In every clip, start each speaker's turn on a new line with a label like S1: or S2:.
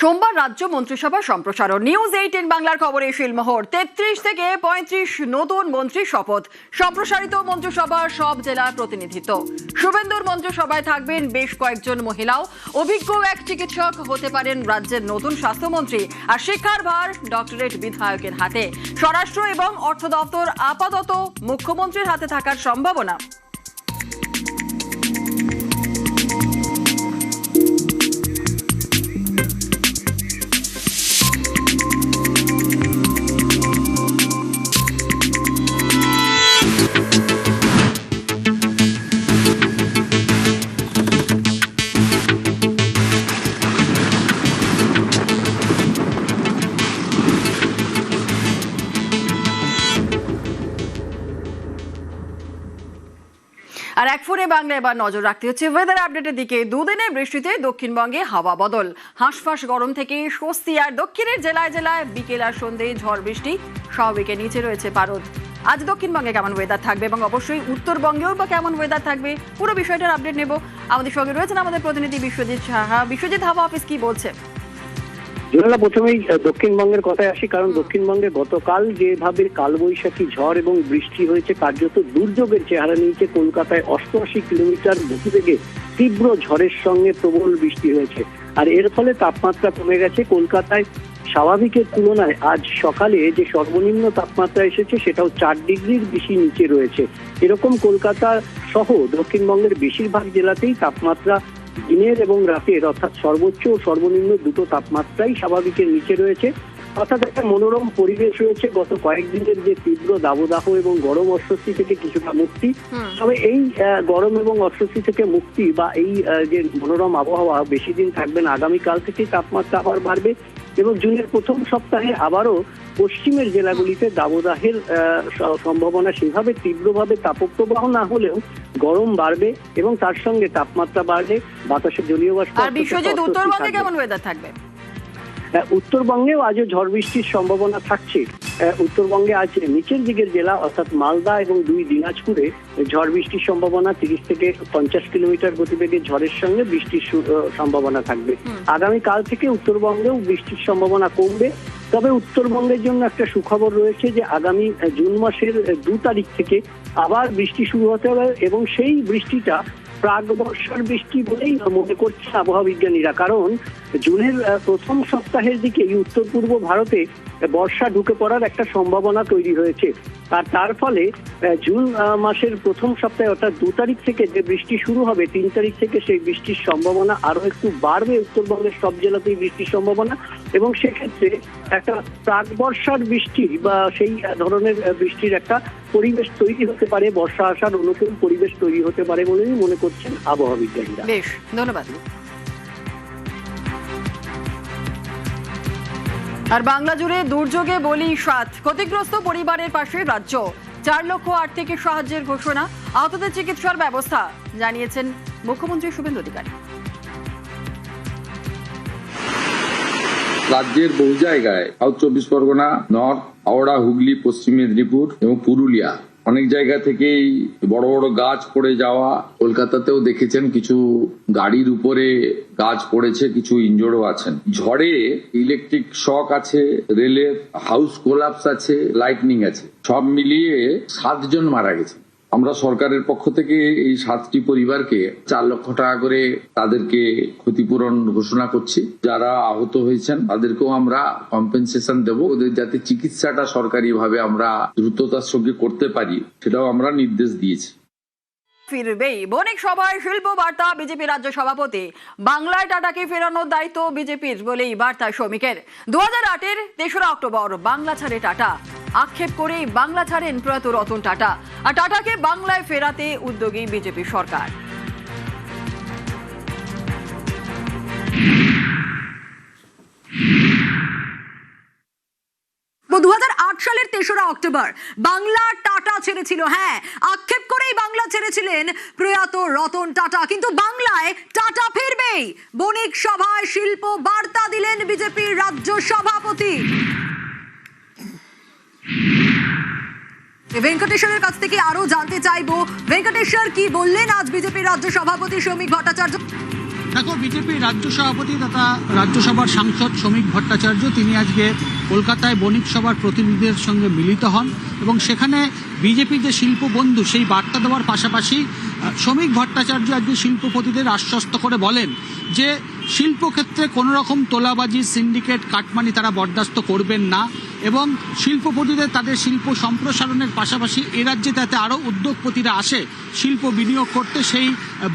S1: সোমবার রাজ্য মন্ত্রিসভা সম্প্রসারণ। নিউজ 18 বাংলার খবরে শিলমোহর। 33 থেকে 35 নতুন মন্ত্রী শপথ। সম্প্রসারিত মন্ত্রিসভার সব জেলার প্রতিনিধিত্ব। শুভেন্দুর মন্ত্রিসভায় থাকবেন বেশ কয়েকজন মহিলাও। অভিজ্ঞ এক চিকিৎসক হতে পারেন রাজ্যের নতুন স্বাস্থ্যমন্ত্রী। আর শিক্ষার ভার ডক্টরেট বিধায়কের হাতে। স্বরাষ্ট্র এবং অর্থ দপ্তর আপাতত মুখ্যমন্ত্রীর হাতে থাকার সম্ভাবনা। আর এক ফোনে বাংলা এবার নজর রাখতে হচ্ছে ওয়েদার আপডেটের দিকে। দুদিনের বৃষ্টিতে দক্ষিণবঙ্গে হাওয়া বদল। হাঁসফাঁস গরম থেকে স্বস্তি। আর দক্ষিণের জেলায় জেলায় বিকেল আর সন্ধ্যে ঝড় বৃষ্টি। স্বাভাবিকের নিচে রয়েছে পারদ। আজ দক্ষিণবঙ্গে কেমন ওয়েদার থাকবে এবং অবশ্যই উত্তরবঙ্গেও বা কেমন ওয়েদার থাকবে, পুরো বিষয়টার আপডেট নেব। আমাদের সঙ্গে রয়েছেন আমাদের প্রতিনিধি বিশ্বজিৎ সাহা। বিশ্বজিৎ, হাওয়া অফিস কি বলছে?
S2: প্রথমেই দক্ষিণবঙ্গের কথায় আসি, কারণ দক্ষিণবঙ্গে গতকাল যেভাবে কালবৈশাখী ঝড় এবং বৃষ্টি হয়েছে, কার্যত দুর্যোগের চেহারা নিয়েছে। কলকাতায় 88 কিলোমিটার গতিবেগে তীব্র ঝড়ের সঙ্গে প্রবল বৃষ্টি হয়েছে। আর এর ফলে তাপমাত্রা কমে গেছে। কলকাতায় স্বাভাবিকের তুলনায় আজ সকালে যে সর্বনিম্ন তাপমাত্রা এসেছে সেটাও 4 ডিগ্রির বেশি নিচে রয়েছে। এরকম কলকাতা সহ দক্ষিণবঙ্গের বেশিরভাগ জেলাতেই তাপমাত্রা দিনের এবং রাতের অর্থাৎ সর্বোচ্চ ও সর্বনিম্ন দুটো তাপমাত্রাই স্বাভাবিকের নিচে রয়েছে। অর্থাৎ একটা মনোরম পরিবেশ রয়েছে। গত কয়েকদিনের যে তীব্র দাবদাহ এবং গরম অস্বস্তি থেকে কিছুটা মুক্তি। তবে এই গরম এবং অস্বস্তি থেকে মুক্তি বা এই যে মনোরম আবহাওয়া বেশি দিন থাকবে না। আগামীকাল থেকেই তাপমাত্রা আবার বাড়বে এবং জুনের প্রথম সপ্তাহে আবারও পশ্চিমের জেলাগুলিতে দাবদাহের সম্ভাবনা। সেভাবে তীব্রভাবে তাপপ্রবাহ না হলেও গরম বাড়বে এবং তার সঙ্গে তাপমাত্রা বাড়বে। বাতাসে জলীয় বাষ্প।
S1: আর বিশ্বজিৎ, উত্তরবঙ্গে কেমন ওয়েদার থাকবে?
S2: উত্তরবঙ্গেও আজও ঝড় বৃষ্টির সম্ভাবনা থাকছে। উত্তরবঙ্গে আজ নিচের দিকের জেলা অর্থাৎ মালদা এবং 2 দিনাজপুরে ঝড় বৃষ্টির সম্ভাবনা। 30 থেকে 50 কিলোমিটার গতিবেগে ঝড়ের সঙ্গে বৃষ্টির সম্ভাবনা থাকবে। আগামীকাল থেকে উত্তরবঙ্গেও বৃষ্টির সম্ভাবনা কমবে। তবে উত্তরবঙ্গের জন্য একটা সুখবর রয়েছে যে আগামী জুন মাসের 2 তারিখ থেকে আবার বৃষ্টি শুরু হতে হবে এবং সেই বৃষ্টিটা প্রাক বর্ষার বৃষ্টি বলেই মনে করছে আবহাওয়া বিজ্ঞানীরা। কারণ জুনের প্রথম সপ্তাহের দিকে উত্তর পূর্ব ভারতে বর্ষা ঢুকে পড়ার একটা সম্ভাবনা তৈরি হয়েছে। আর তার ফলে জুন মাসের প্রথম সপ্তাহে অর্থাৎ 2 তারিখ থেকে যে বৃষ্টি শুরু হবে, 3 তারিখ থেকে সেই বৃষ্টির সম্ভাবনা আরো একটু বাড়বে। উত্তরবঙ্গের সব জেলাতেই বৃষ্টির সম্ভাবনা এবং সেক্ষেত্রে একটা প্রাক বর্ষার বৃষ্টি বা সেই ধরনের বৃষ্টির একটা পরিবেশ তৈরি হতে পারে। বর্ষা আসার অনুকূল পরিবেশ তৈরি হতে পারে বলেই মনে করছেন আবহাওয়া বিজ্ঞানীরা।
S1: বেশ, ধন্যবাদ। আর বাংলা জুড়ে দুর্যোগে বলি 7। ক্ষতিগ্রস্ত পরিবারের পাশে রাজ্য। 4 লক্ষ আর্থিক সাহায্যের ঘোষণা। আহতদের চিকিৎসার ব্যবস্থা জানিয়েছেন মুখ্যমন্ত্রী শুভেন্দু অধিকারী।
S3: রাজ্যের বহু জায়গায় সাউথ 24 পরগনা, নর্থ, হাওড়া, হুগলি, পশ্চিম মেদিনীপুর এবং পুরুলিয়া অনেক জায়গা থেকেই বড় বড় গাছ পড়ে যাওয়া। কলকাতাতেও দেখেছেন কিছু গাড়ির উপরে গাছ পড়েছে, কিছু ইনজোর্ডও আছেন। ঝড়ে ইলেকট্রিক শক আছে, রেলের হাউস কোলাপস আছে, লাইটনিং আছে। সব মিলিয়ে 7 জন মারা গেছে। আমরা সরকারের পক্ষ থেকে এই 7টি পরিবারকে 4 লক্ষ টাকা করে তাদেরকে ক্ষতিপূরণ ঘোষণা করছি। যারা আহত হয়েছেন তাদেরকেও আমরা কম্পেনসেশন দেব। ওদের যাতে চিকিৎসাটা সরকারিভাবে আমরা দ্রুততার সঙ্গে করতে পারি সেটাও আমরা নির্দেশ দিয়েছি।
S1: ফিরবেই বণিক সভায় শিল্প বার্তা। বিজেপি রাজ্য সভাপতি বাংলায় টাটাকে ফেরানোর দায়িত্ব বিজেপির বলেই বার্তা শ্রমিকের। 2008-এর 3রা অক্টোবর বাংলা ছাড়ে টাটা। আক্ষেপ করেই বাংলা ছাড়েন প্রয়াত রতন টাটা। আর টাটাকে বাংলায় ফেরাতে উদ্যোগী বিজেপি সরকার। 2008 সালের 3রা অক্টোবর বাংলা টাটা ছেড়েছিল। হ্যাঁ, আক্ষেপ করেই বাংলা ছেড়েছিলেন প্রয়াত রতন টাটা। কিন্তু বাংলায় টাটা ফিরবেই। বণিক সভায় শিল্প বার্তা দিলেন বিজেপির রাজ্য সভাপতি। ভেঙ্কটেশ্বরের কাছ থেকে আরো জানতে চাইবো, ভেঙ্কটেশ্বর কি বললেন আজ বিজেপির রাজ্য সভাপতি শ্রমিক ভট্টাচার্য?
S4: দেখো, বিজেপির রাজ্য সভাপতি তথা রাজ্যসভার সাংসদ শ্রমিক ভট্টাচার্য তিনি আজকে কলকাতায় বণিক সভার প্রতিনিধিদের সঙ্গে মিলিত হন এবং সেখানে বিজেপির যে শিল্প বন্ধু সেই বার্তা দেওয়ার পাশাপাশি শ্রমিক ভট্টাচার্য আজকে শিল্পপতিদের আশ্বস্ত করে বলেন যে শিল্পক্ষেত্রে কোনো রকম তোলাবাজি, সিন্ডিকেট, কাটমানি তারা বরদাস্ত করবেন না এবং শিল্পপতিদের তাদের শিল্প সম্প্রসারণের পাশাপাশি এ রাজ্যে যাতে আরও উদ্যোগপতিরা আসে শিল্প বিনিয়োগ করতে, সেই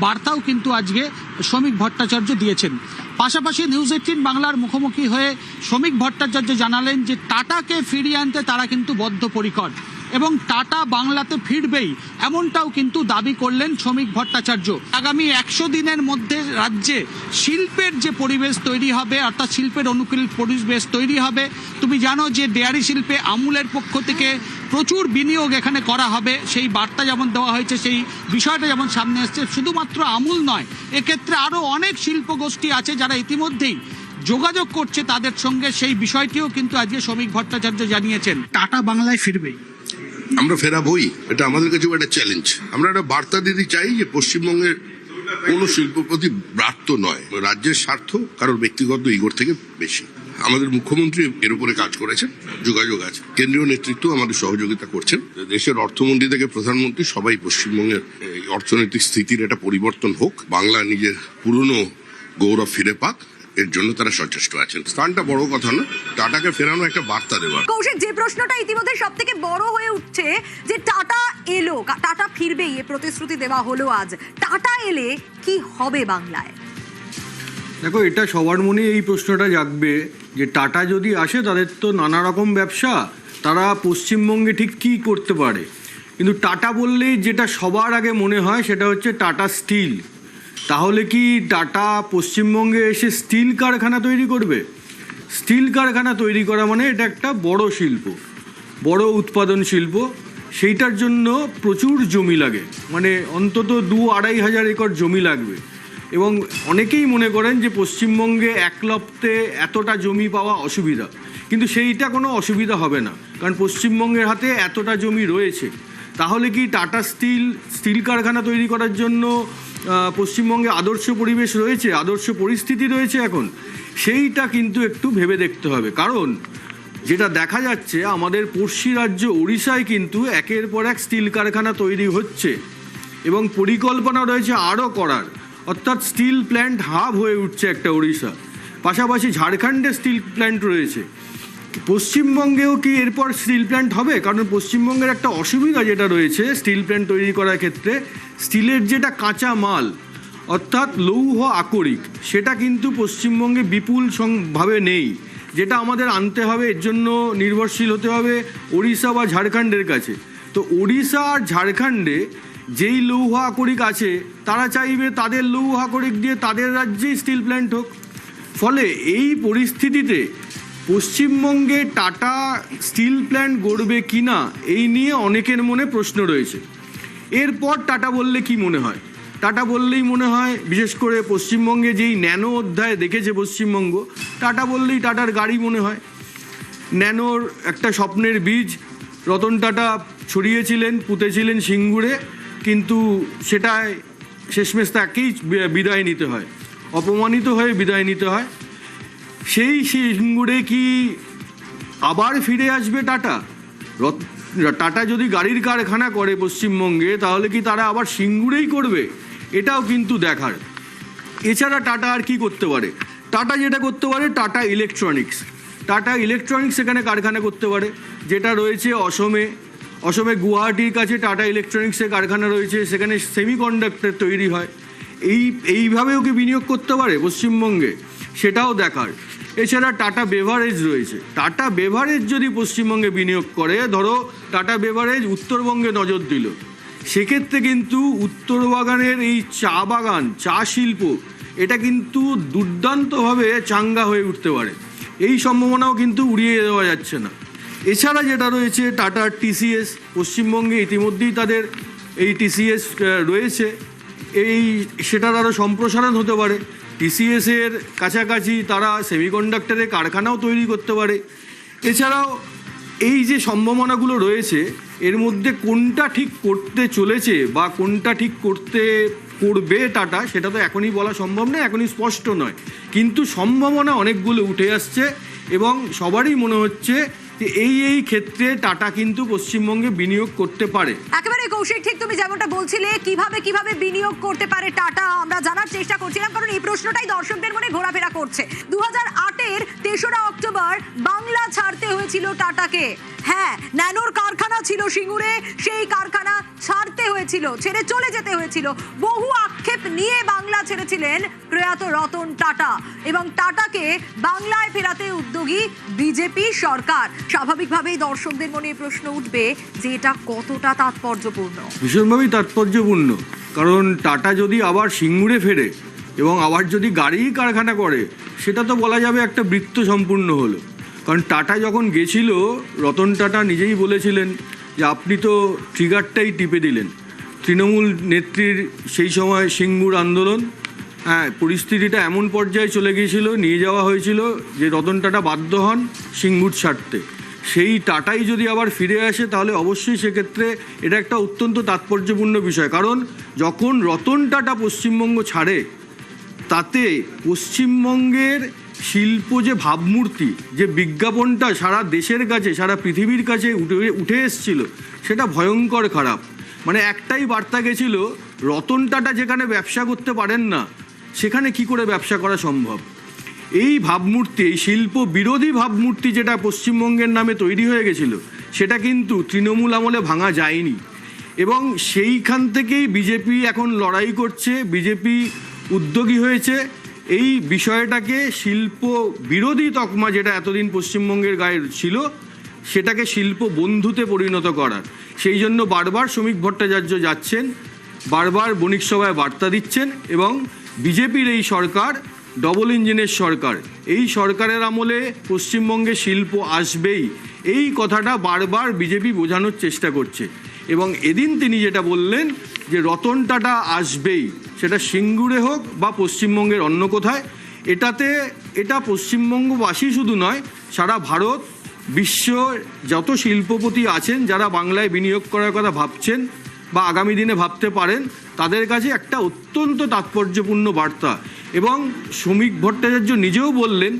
S4: বার্তাও কিন্তু আজকে শ্রমিক ভট্টাচার্য দিয়েছেন। পাশাপাশি নিউজ 18 বাংলার মুখোমুখি হয়ে শ্রমিক ভট্টাচার্য জানালেন যে টাটাকে ফিরিয়ে আনতে তারা কিন্তু বদ্ধপরিকর এবং টাটা বাংলাতে ফিরবেই, এমনটাও কিন্তু দাবি করলেন শ্রমিক ভট্টাচার্য। আগামী 100 দিনের মধ্যে রাজ্যে শিল্পের যে পরিবেশ তৈরি হবে, অর্থাৎ শিল্পের অনুকূল পরিবেশ তৈরি হবে। তুমি জানো যে ডেয়ারি শিল্পে আমুলের পক্ষ থেকে প্রচুর বিনিয়োগ এখানে করা হবে, সেই বার্তা যেমন দেওয়া হয়েছে, সেই বিষয়টা যেমন সামনে এসছে। শুধুমাত্র আমুল নয়, এক্ষেত্রে আরও অনেক শিল্পগোষ্ঠী আছে যারা ইতিমধ্যেই যোগাযোগ করছে তাদের সঙ্গে, সেই বিষয়টিও কিন্তু আজকে শ্রমিক ভট্টাচার্য জানিয়েছেন। টাটা বাংলায় ফিরবেই,
S5: আমরা ফেরাবই, এটা আমাদের কাছে একটা চ্যালেঞ্জ। আমরা একটা বার্তা দিতে চাই যে পশ্চিমবঙ্গের কোনো শিল্পপতি ব্রাত্য নয়, রাজ্যের স্বার্থ কারোর ব্যক্তিগত ইগোর থেকে বেশি। আমাদের মুখ্যমন্ত্রী এর উপরে কাজ করেছেন, যোগাযোগ আছে, কেন্দ্রীয় নেতৃত্ব আমাদের সহযোগিতা করছেন। দেশের অর্থমন্ত্রী থেকে প্রধানমন্ত্রী সবাই পশ্চিমবঙ্গের অর্থনৈতিক স্থিতির একটা পরিবর্তন হোক, বাংলা নিজের পুরনো গৌরব ফিরে পাক, এর জন্য তারা সচেষ্ট আছেন। স্থানটা বড় কথা না, টাটাকে ফেরানো একটা বার্তা দেওয়া।
S6: কৌশিক, যে প্রশ্নটা ইতিমধ্যে সব থেকে বড় হয়ে উঠছে যে টাটা এলো, টাটা ফিরবেই, এ প্রতিশ্রুতি দেওয়া হলো আজ, টাটা এলে কি হবে বাংলায়?
S7: দেখো, এটা সবার মনে এই প্রশ্নটা জাগবে যে টাটা যদি আসে তাদের তো নানা রকম ব্যবসা, তারা পশ্চিমবঙ্গে ঠিক কী করতে পারে। কিন্তু টাটা বললেই যেটা সবার আগে মনে হয় সেটা হচ্ছে টাটা স্টিল। তাহলে কি টাটা পশ্চিমবঙ্গে এসে স্টিল কারখানা তৈরি করবে? স্টিল কারখানা তৈরি করা মানে এটা একটা বড় শিল্প, বড় উৎপাদন শিল্প। সেইটার জন্য প্রচুর জমি লাগে, মানে অন্তত 2-2.5 হাজার একর জমি লাগবে। এবং অনেকেই মনে করেন যে পশ্চিমবঙ্গে একলপ্তে এতটা জমি পাওয়া অসুবিধা, কিন্তু সেইটা কোনো অসুবিধা হবে না, কারণ পশ্চিমবঙ্গের হাতে এতটা জমি রয়েছে। তাহলে কি টাটা স্টিল কারখানা তৈরি করার জন্য পশ্চিমবঙ্গে আদর্শ পরিবেশ রয়েছে, আদর্শ পরিস্থিতি রয়েছে এখন? সেইটা কিন্তু একটু ভেবে দেখতে হবে। কারণ যেটা দেখা যাচ্ছে, আমাদের পড়শি রাজ্য ওড়িশায় কিন্তু একের পর এক স্টিল কারখানা তৈরি হচ্ছে এবং পরিকল্পনা রয়েছে আরও করার, অর্থাৎ স্টিল প্ল্যান্ট হাব হয়ে উঠছে একটা ওড়িশা। পাশাপাশি ঝাড়খণ্ডে স্টিল প্ল্যান্ট রয়েছে। পশ্চিমবঙ্গেও কি এরপর স্টিল প্ল্যান্ট হবে? কারণ পশ্চিমবঙ্গের একটা অসুবিধা যেটা রয়েছে স্টিল প্ল্যান্ট তৈরি করার ক্ষেত্রে, স্টিলের যেটা কাঁচা মাল অর্থাৎ লৌহ আকরিক, সেটা কিন্তু পশ্চিমবঙ্গে বিপুল ভাবে নেই, যেটা আমাদের আনতে হবে। এর জন্য নির্ভরশীল হতে হবে ওড়িশা বা ঝাড়খণ্ডের কাছে। তো ওড়িশা আর ঝাড়খণ্ডে যেই লৌহ আকরিক আছে, তারা চাইবে তাদের লৌহ আকরিক দিয়ে তাদের রাজ্যেই স্টিল প্ল্যান্ট হোক। ফলে এই পরিস্থিতিতে পশ্চিমবঙ্গে টাটা স্টিল প্ল্যান্ট গড়বে কি না, এই নিয়ে অনেকের মনে প্রশ্ন রয়েছে। এরপর টাটা বললে কি মনে হয়? টাটা বললেই মনে হয়, বিশেষ করে পশ্চিমবঙ্গে যেই ন্যানো অধ্যায় দেখেছে পশ্চিমবঙ্গ, টাটা বললেই টাটার গাড়ি মনে হয়। ন্যানোর একটা স্বপ্নের বীজ রতন টাটা ছড়িয়েছিলেন, পুঁতেছিলেন সিঙ্গুরে, কিন্তু সেটায় শেষমেশ তাকেই বিদায় নিতে হয়, অপমানিত হয়ে বিদায় নিতে হয়। সেই সিঙ্গুরে কি আবার ফিরে আসবে টাটা? টাটা যদি গাড়ির কারখানা করে পশ্চিমবঙ্গে, তাহলে কি তারা আবার সিঙ্গুরেই করবে? এটাও কিন্তু দেখার। এছাড়া টাটা আর কি করতে পারে? টাটা যেটা করতে পারে, টাটা ইলেকট্রনিক্স এখানে কারখানা করতে পারে, যেটা রয়েছে অসমে গুয়াহাটির কাছে টাটা ইলেকট্রনিক্সের কারখানা রয়েছে, সেখানে সেমিকন্ডাক্টর তৈরি হয়। এইভাবেও কি বিনিয়োগ করতে পারে পশ্চিমবঙ্গে? সেটাও দেখার। এছাড়া টাটা বেভারেজ রয়েছে, টাটা বেভারেজ যদি পশ্চিমবঙ্গে বিনিয়োগ করে, ধরো টাটা বেভারেজ উত্তরবঙ্গে নজর দিল, সেক্ষেত্রে কিন্তু উত্তরবাগানের এই চা বাগান, চা শিল্প, এটা কিন্তু দুর্দান্তভাবে চাঙ্গা হয়ে উঠতে পারে। এই সম্ভাবনাও কিন্তু উড়িয়ে দেওয়া যাচ্ছে না। এছাড়া যেটা রয়েছে টাটার টিসিএস, পশ্চিমবঙ্গে ইতিমধ্যেই তাদের এই টিসিএস রয়েছে, সেটার আরও সম্প্রসারণ হতে পারে। টিসিএসের কাছাকাছি তারা সেমিকন্ডাক্টরের কারখানাও তৈরি করতে পারে। এছাড়াও এই যে সম্ভাবনাগুলো রয়েছে, এর মধ্যে কোনটা ঠিক করতে চলেছে বা কোনটা ঠিক করতে করবে টাটা সেটা তো এখনই বলা সম্ভব নয়, এখনই স্পষ্ট নয়, কিন্তু সম্ভাবনা অনেকগুলো উঠে আসছে এবং সবারই মনে হচ্ছে যে এই ক্ষেত্রে টাটা কিন্তু পশ্চিমবঙ্গে বিনিয়োগ করতে পারে।
S6: একেবারে কৌশিক, ঠিক তুমি যেমনটা বলছিলে কিভাবে বিনিয়োগ করতে পারে টাটা, আমরা জানার চেষ্টা করছিলাম, কারণ এই প্রশ্নটাই দর্শকদের মনে ঘোরাফেরা করছে। 2008-এর 3রা অক্টোবর বাংলা ছাড়তে হয়েছিল টাটাকে। হ্যাঁ, ন্যানোর কারখানা ছিল সিঙ্গুরে, সেই কারখানা ছাড়তে হয়েছিল, ছেড়ে চলে যেতে হয়েছিল। বহু আক্ষেপ নিয়ে বাংলা ছেড়েছিলেন প্রয়াত রতন টাটা, এবং টাটাকে বাংলায় ফেরাতে উদ্যোগী বিজেপি সরকার। স্বাভাবিকভাবেই দর্শকদের মনে প্রশ্ন উঠবে যে এটা কতটা তাৎপর্যপূর্ণ।
S7: ভীষণভাবেই তাৎপর্যপূর্ণ, কারণ টাটা যদি আবার সিঙ্গুরে ফেরে এবং আবার যদি গাড়ি কারখানা করে, সেটা তো বলা যাবে একটা বৃত্ত সম্পূর্ণ হলো। কারণ টাটা যখন গেছিল, রতন টাটা নিজেই বলেছিলেন যে আপনি তো ট্রিগারটাই টিপে দিলেন। তৃণমূল নেত্রীর সেই সময় সিঙ্গুর আন্দোলন, হ্যাঁ, পরিস্থিতিটা এমন পর্যায়ে চলে গিয়েছিল, নিয়ে যাওয়া হয়েছিল যে রতন টাটা বাধ্য হন সিঙ্গুর ছাড়তে। সেই টাটাই যদি আবার ফিরে আসে তাহলে অবশ্যই সেক্ষেত্রে এটা একটা অত্যন্ত তাৎপর্যপূর্ণ বিষয়। কারণ যখন রতন টাটা পশ্চিমবঙ্গ ছাড়ে, তাতে পশ্চিমবঙ্গের শিল্প যে ভাবমূর্তি, যে বিজ্ঞাপনটা সারা দেশের কাছে, সারা পৃথিবীর কাছে উঠে এসেছিল, সেটা ভয়ঙ্কর খারাপ। মানে একটাই বার্তা গেছিল, রতন টাটা যেখানে ব্যবসা করতে পারেন না, সেখানে কি করে ব্যবসা করা সম্ভব। এই ভাবমূর্তি, এই শিল্প বিরোধী ভাবমূর্তি যেটা পশ্চিমবঙ্গের নামে তৈরি হয়ে গেছিল, সেটা কিন্তু তৃণমূল আমলে ভাঙা যায়নি। এবং সেইখান থেকেই বিজেপি এখন লড়াই করছে, বিজেপি উদ্যোগী হয়েছে এই বিষয়টাকে শিল্প বিরোধী তকমা যেটা এতদিন পশ্চিমবঙ্গের গায়ে ছিল, সেটাকে শিল্প বন্ধুতে পরিণত করার। সেই জন্য বারবার শ্রমিক ভট্টাচার্য যাচ্ছেন, বারবার বণিক সভায় বার্তা দিচ্ছেন, এবং বিজেপির এই সরকার ডবল ইঞ্জিনের সরকার, এই সরকারের আমলে পশ্চিমবঙ্গে শিল্প আসবেই, এই কথাটা বারবার বিজেপি বোঝানোর চেষ্টা করছে। এবং এদিন তিনি যেটা বললেন যে রতন টাটা আসবেই, সেটা সিঙ্গুরে হোক বা পশ্চিমবঙ্গের অন্য কোথায়, এটা পশ্চিমবঙ্গবাসী শুধু নয়, সারা ভারত, বিশ্ব যত শিল্পপতি আছেন যারা বাংলায় বিনিয়োগ করার কথা ভাবছেন বা আগামী দিনে ভাবতে পারেন, তাদের কাছে একটা অত্যন্ত তাৎপর্যপূর্ণ বার্তা। এবং শ্রমিক ভট্টাচার্য নিজেও বললেন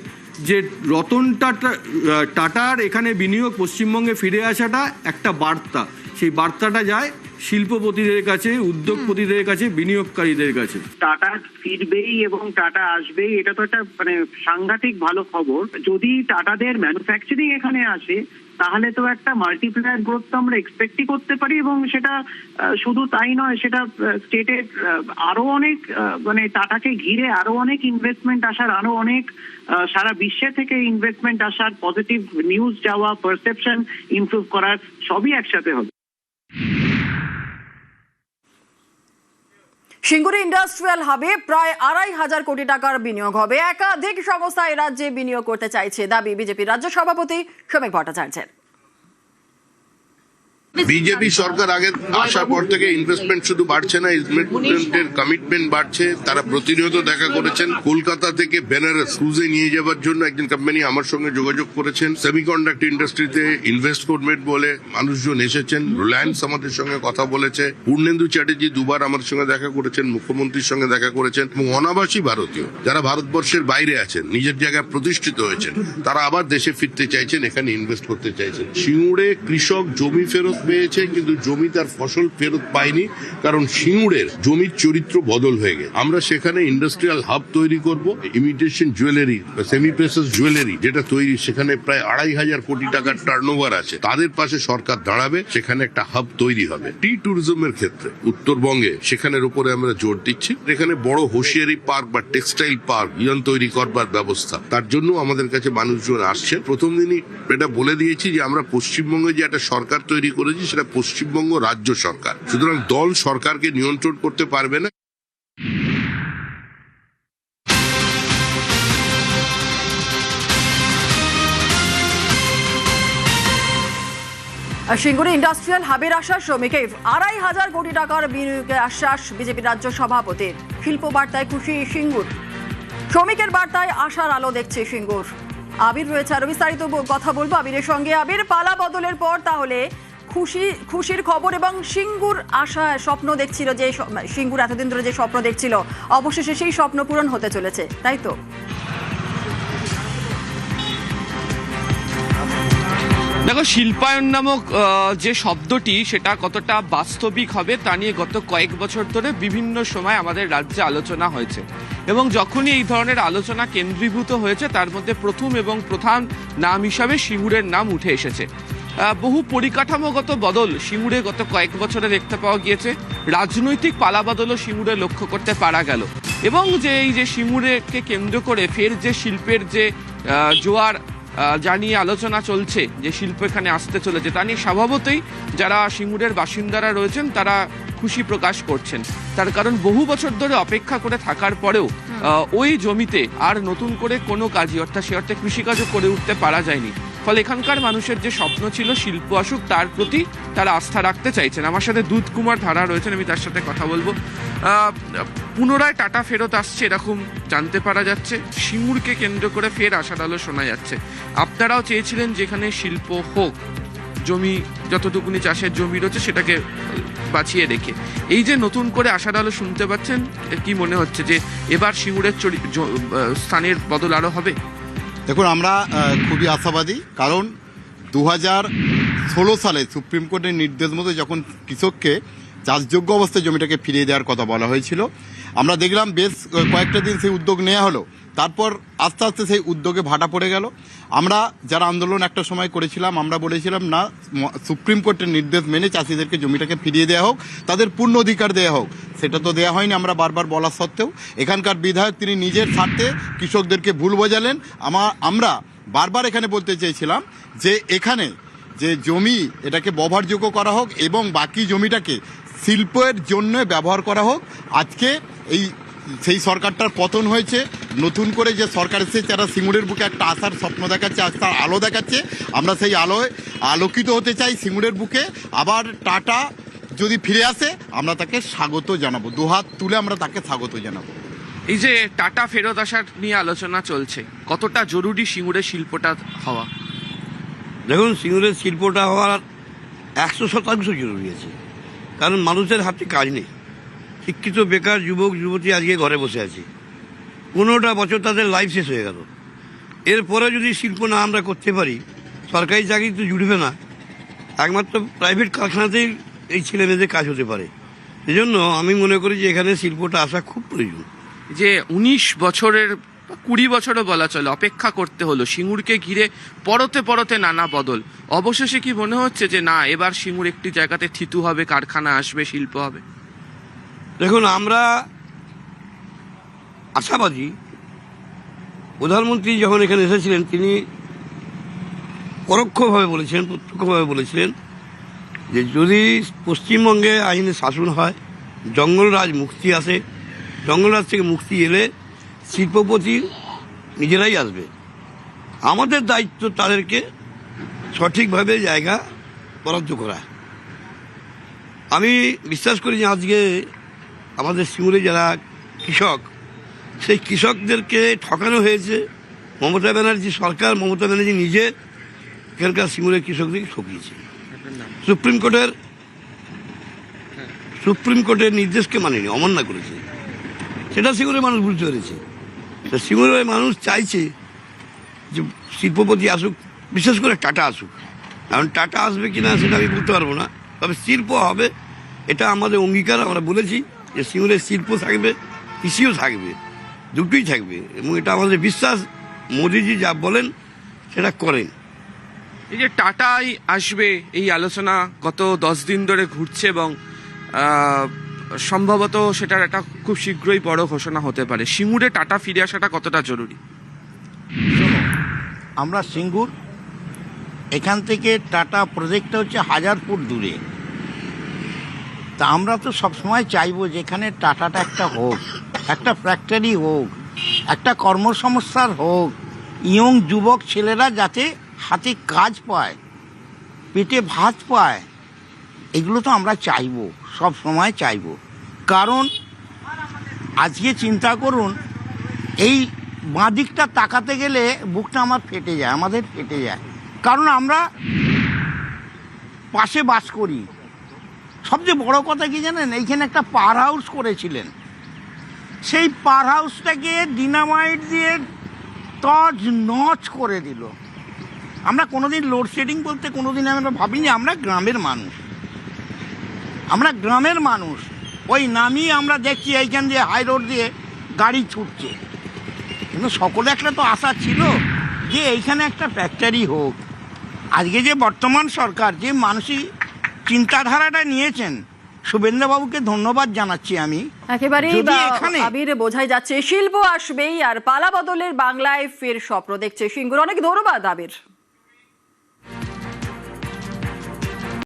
S7: যে রতন টাটার এখানে বিনিয়োগ পশ্চিমবঙ্গে ফিরে আসাটা একটা বার্তা, সেই বার্তাটা যায় শিল্পপতিদের কাছে, উদ্যোগপতিদের কাছে, বিনিয়োগকারীদের কাছে।
S2: টাটা ফিরবেই এবং টাটা আসবেই, এটা তো একটা মানে সাংঘাতিক ভালো খবর। যদি টাটাদের ম্যানুফ্যাকচারিং এখানে আসে, তাহলে তো একটা মাল্টিপ্লায়ার গ্রোথ তো আমরা এক্সপেক্টই করতে পারি। এবং সেটা শুধু তাই নয়, সেটা স্টেটের আরো অনেক মানে টাটাকে ঘিরে আরো অনেক ইনভেস্টমেন্ট আসার, আরো অনেক সারা বিশ্বে থেকে ইনভেস্টমেন্ট আসার, পজিটিভ নিউজ যাওয়া, পারসেপশন ইমপ্রুভ করার, সবই একসাথে হবে।
S1: সিঙ্গুরে ইন্ডাস্ট্রিয়াল হাবে প্রায় 2,500 কোটি টাকার বিনিয়োগ হবে। একাধিক সংস্থা এ রাজ্যে বিনিয়োগ করতে চাইছে, দাবি বিজেপির রাজ্য সভাপতি শ্রমিক ভট্টাচার্যের।
S5: বিজেপি সরকার আগের আসার পর থেকে ইনভেস্টমেন্ট শুধু বাড়ছে না, ইনভেস্টমেন্টের কমিটমেন্ট বাড়ছে। তারা প্রতিনিয়ত দেখা করেছেন। কলকাতা থেকে বেনারস ক্রুজে নিয়ে যাওয়ার জন্য একজন কোম্পানি আমার সঙ্গে যোগাযোগ করেছেন। সেমিকন্ডাক্টর ইন্ডাস্ট্রিতে ইনভেস্ট করবেন বলে মানুষজন এসেছেন। রিলায়েন্স আমাদের সঙ্গে কথা বলেছে। পূর্ণেন্দু চ্যাটার্জি দুবার আমাদের সঙ্গে দেখা করেছেন, মুখ্যমন্ত্রীর সঙ্গে দেখা করেছেন। এবং অনাবাসী ভারতীয় যারা ভারতবর্ষের বাইরে আছেন, নিজের জায়গায় প্রতিষ্ঠিত হয়েছেন, তারা আবার দেশে ফিরতে চাইছেন, এখানে ইনভেস্ট করতে চাইছেন। সিঙ্গুরে কৃষক জমি ফেরত পেয়েছে, কিন্তু জমি তার ফসল ফেরত পায়নি, কারণ সিঙ্গুরের জমির চরিত্র বদল হয়ে গেছে। আমরা সেখানে ইন্ডাস্ট্রিয়াল হাব তৈরি করব। Imitation jewellery, semi process jewellery যেটা তৈরি, সেখানে প্রায় 2,500 কোটি টাকার টার্নওভার আছে। তাদের পাশে সরকার দাঁড়াবে, সেখানে একটা হাব তৈরি হবে। টি ট্যুরিজমের ক্ষেত্রে উত্তরবঙ্গে সেখানের উপরে আমরা জোর দিচ্ছি। এখানে বড় হোশিয়ারি পার্ক বা টেক্সটাইল পার্ক ইয়ান তৈরি করবার ব্যবস্থা, তার জন্য আমাদের কাছে মানুষজন আসছে। প্রথম দিনই এটা বলে দিয়েছি যে আমরা পশ্চিমবঙ্গে যে একটা সরকার তৈরি করেছি, সেটা পশ্চিমবঙ্গ রাজ্য সরকার। সুতরাং দল সরকারকে নিয়ন্ত্রণ করতে পারবে না।
S1: সিঙ্গুরে ইন্ডাস্ট্রিয়াল হাবের আশ্বাস শ্রমিকের, 2,500 কোটি টাকার বিনিয়োগের আশ্বাস বিজেপির রাজ্য সভাপতির। শিল্প বার্তায় খুশি সিঙ্গুর, শ্রমিকের বার্তায় আশার আলো দেখছে সিঙ্গুর। আবির রয়েছে, আরো বিস্তারিত কথা বলবো আবিরের সঙ্গে। আবির, পালা বদলের পর তাহলে খুশির খবর এবং সিঙ্গুর আশা স্বপ্ন দেখছিল, যে সিঙ্গুর এতদিন ধরে যে স্বপ্ন দেখছিল অবশেষে সেই স্বপ্ন পূরণ হতে চলেছে, তাই তো?
S8: দেখো, শিল্পায়ন নামক যে শব্দটি সেটা কতটা বাস্তবিক হবে তা নিয়ে গত কয়েক বছর ধরে বিভিন্ন সময় আমাদের রাজ্যে আলোচনা হয়েছে, এবং যখনই এই ধরনের আলোচনা কেন্দ্রীভূত হয়েছে তার মধ্যে প্রথম এবং প্রধান নাম হিসাবে সিঙ্গুরের নাম উঠে এসেছে। বহু পরিকাঠামোগত বদল সিঙ্গুরে গত কয়েক বছরে দেখতে পাওয়া গিয়েছে, রাজনৈতিক পালাবদলও সিঙ্গুরে লক্ষ্য করতে পারা গেল, এবং যে এই যে সিঙ্গুরেকে কেন্দ্র করে ফের যে শিল্পের যে জোয়ার যা নিয়ে আলোচনা চলছে, যে শিল্প এখানে আসতে চলেছে তা নিয়ে স্বভাবতই যারা সিঙ্গুরের বাসিন্দারা রয়েছেন তারা খুশি প্রকাশ করছেন। তার কারণ বহু বছর ধরে অপেক্ষা করে থাকার পরেও ওই জমিতে আর নতুন করে কোনো কাজই, অর্থাৎ সে অর্থে কৃষিকাজও করে উঠতে পারা যায়নি। ফলে এখানকার মানুষের যে স্বপ্ন ছিল শিল্প আসুক তার প্রতি তারা আস্থা রাখতে চাইছেন। আমার সাথে দুধ কুমার ধারা রয়েছেন, আমি তার সাথে কথা বলবো। পুনরায় টাটা ফেরত আসছে এরকম জানতে পারা যাচ্ছে, সিঙ্গুরকে কেন্দ্র করে ফের আশার আলো শোনা যাচ্ছে। আপনারাও চেয়েছিলেন যেখানে শিল্প হোক, জমি যতটুকুনি চাষের জমি রয়েছে সেটাকে বাঁচিয়ে রেখে। এই যে নতুন করে আশার আলো শুনতে পাচ্ছেন, কি মনে হচ্ছে যে এবার সিঙ্গুরের স্থানের বদল আরো হবে?
S9: দেখুন, আমরা খুবই আশাবাদী, কারণ 2016 সালে সুপ্রিম কোর্টের নির্দেশ মতো যখন কৃষককে চাষযোগ্য অবস্থায় জমিটাকে ফিরিয়ে দেওয়ার কথা বলা হয়েছিল, আমরা দেখলাম বেশ কয়েকটা দিন সেই উদ্যোগ নেওয়া হলো, তারপর আস্তে আস্তে সেই উদ্যোগে ভাটা পড়ে গেল। আমরা যারা আন্দোলন একটা সময় করেছিলাম, আমরা বলেছিলাম না, সুপ্রিম কোর্টের নির্দেশ মেনে চাষিদেরকে জমিটাকে ফিরিয়ে দেওয়া হোক, তাদের পূর্ণ অধিকার দেওয়া হোক। সেটা তো দেওয়া হয়নি, আমরা বারবার বলা সত্ত্বেও। এখানকার বিধায়ক তিনি নিজের স্বার্থে কৃষকদেরকে ভুল বোঝালেন। আমরা বারবার এখানে বলতে চেয়েছিলাম যে এখানে যে জমি এটাকে ব্যবহারযোগ্য করা হোক এবং বাকি জমিটাকে শিল্পের জন্য ব্যবহার করা হোক। আজকে সেই সরকারটার পতন হয়েছে, নতুন করে যে সরকার এসেছে তারা সিঙ্গুরের বুকে একটা আশার স্বপ্ন দেখাচ্ছে, আশার আলো দেখাচ্ছে। আমরা সেই আলোয় আলোকিত হতে চাই সিঙ্গুরের বুকে। আবার টাটা যদি ফিরে আসে আমরা তাকে স্বাগত জানাবো, দুহাত তুলে আমরা তাকে স্বাগত জানাবো।
S8: এই যে টাটা ফেরত আসার নিয়ে আলোচনা চলছে, কতটা জরুরি সিঙ্গুরের শিল্পটা হওয়া?
S10: দেখুন, সিঙ্গুরের শিল্পটা হওয়ার 100% জরুরি আছে, কারণ মানুষের হাতে কাজ নেই। শিক্ষিত বেকার যুবক যুবতী আজকে ঘরে বসে আছে, 15টা বছর তাদের লাইফ শেষ হয়ে গেল। এরপরে যদি শিল্প না আমরা করতে পারি, সরকারি চাকরি তো জুটবে না, একমাত্র প্রাইভেট কারখানাতেই এই ছেলেমেয়েদের কাজ হতে পারে। এজন্য আমি মনে করি যে এখানে শিল্পটা আসা খুব প্রয়োজন।
S8: যে 19 বছরের 20 বছরও বলা চলে অপেক্ষা করতে হলো, সিঙ্গুরকে ঘিরে পরতে পরতে নানা বদল, অবশেষে কি মনে হচ্ছে যে না, এবার সিঙ্গুর একটি জায়গাতে থিতু হবে, কারখানা আসবে, শিল্প হবে?
S10: দেখুন, আমরা আশাবাদী। প্রধানমন্ত্রী যখন এখানে এসেছিলেন তিনি পরোক্ষভাবে বলেছিলেন, প্রত্যক্ষভাবে বলেছিলেন যে যদি পশ্চিমবঙ্গে আইনের শাসন হয়, জঙ্গলরাজ মুক্তি আসে, জঙ্গলরাজ থেকে মুক্তি এলে শিল্পপতি নিজেরাই আসবে। আমাদের দায়িত্ব তাদেরকে সঠিকভাবে জায়গা বরাদ্দ করা। আমি বিশ্বাস করি যে আজকে আমাদের সিঙ্গুরে যারা কৃষক, সেই কৃষকদেরকে ঠকানো হয়েছে। মমতা ব্যানার্জি সরকার, মমতা ব্যানার্জি নিজে এখানকার সিঙ্গুরের কৃষকদেরকে ঠকিয়েছে। সুপ্রিম কোর্টের নির্দেশকে মানেনি, অমান্য করেছে। সেটা সিঙ্গুরের মানুষ বুঝতে পেরেছে। সিঙ্গুরের মানুষ চাইছে যে শিল্পপতি আসুক, বিশেষ করে টাটা আসুক। এখন টাটা আসবে কিনা সেটা আমি বলতে পারবো না, তবে শিল্প হবে, এটা আমাদের অঙ্গীকার। আমরা বলেছি যে সিঙ্গুরের শিল্প থাকবে, কৃষিও থাকবে, দুটোই থাকবে, এবং এটা আমাদের বিশ্বাস। মোদিজি যা বলেন সেটা করেন।
S8: এই যে টাটাই আসবে এই আলোচনা গত 10 দিন ধরে ঘুরছে, এবং সম্ভবত সেটার একটা খুব শীঘ্রই বড় ঘোষণা হতে পারে। সিঙ্গুরে টাটা ফিরে আসাটা কতটা জরুরি?
S11: আমরা সিঙ্গুর, এখান থেকে টাটা প্রজেক্টটা হচ্ছে 1000 ফুট দূরে। তা আমরা তো সবসময় চাইবো যেখানে টাটাটা একটা হোক, একটা ফ্যাক্টরি হোক, একটা কর্মসংস্থান হোক, ইয়ং যুবক ছেলেরা যাতে হাতে কাজ পায়, পেটে ভাত পায়, এগুলো তো আমরা চাইবো, সব সময় চাইবো। কারণ আজকে চিন্তা করুন, এই বাঁ দিকটা তাকাতে গেলে বুকটা আমার ফেটে যায়, আমাদের ফেটে যায়। কারণ আমরা পাশে বাস করি। সবচেয়ে বড় কথা কি জানেন, এইখানে একটা পার হাউস করেছিলেন, সেই পার হাউসটাকে ডিনামাইট দিয়ে তজ নচ করে দিল। আমরা কোনোদিন লোডশেডিং বলতে কোনোদিন আমরা ভাবিনি। আমরা গ্রামের মানুষ, আমরা গ্রামের মানুষ। ওই নামই আমরা দেখছি এইখান দিয়ে হাই রোড দিয়ে গাড়ি ছুটছে, কিন্তু সকলে একটা তো আশা ছিল যে এইখানে একটা ফ্যাক্টরি হোক। আজকে যে বর্তমান সরকার যে মানসিক চিন্তাধারাটা নিয়েছেন, শুভেন্দুবাবুকে ধন্যবাদ জানাচ্ছি আমি।
S1: একেবারেই
S11: যদি এখানে
S1: আবির বোঝাই যাচ্ছে শিল্প আসবেই আর পালা বদলের বাংলায় ফের স্বপ্ন দেখছে সিঙ্গুর। অনেক ধন্যবাদ আবির।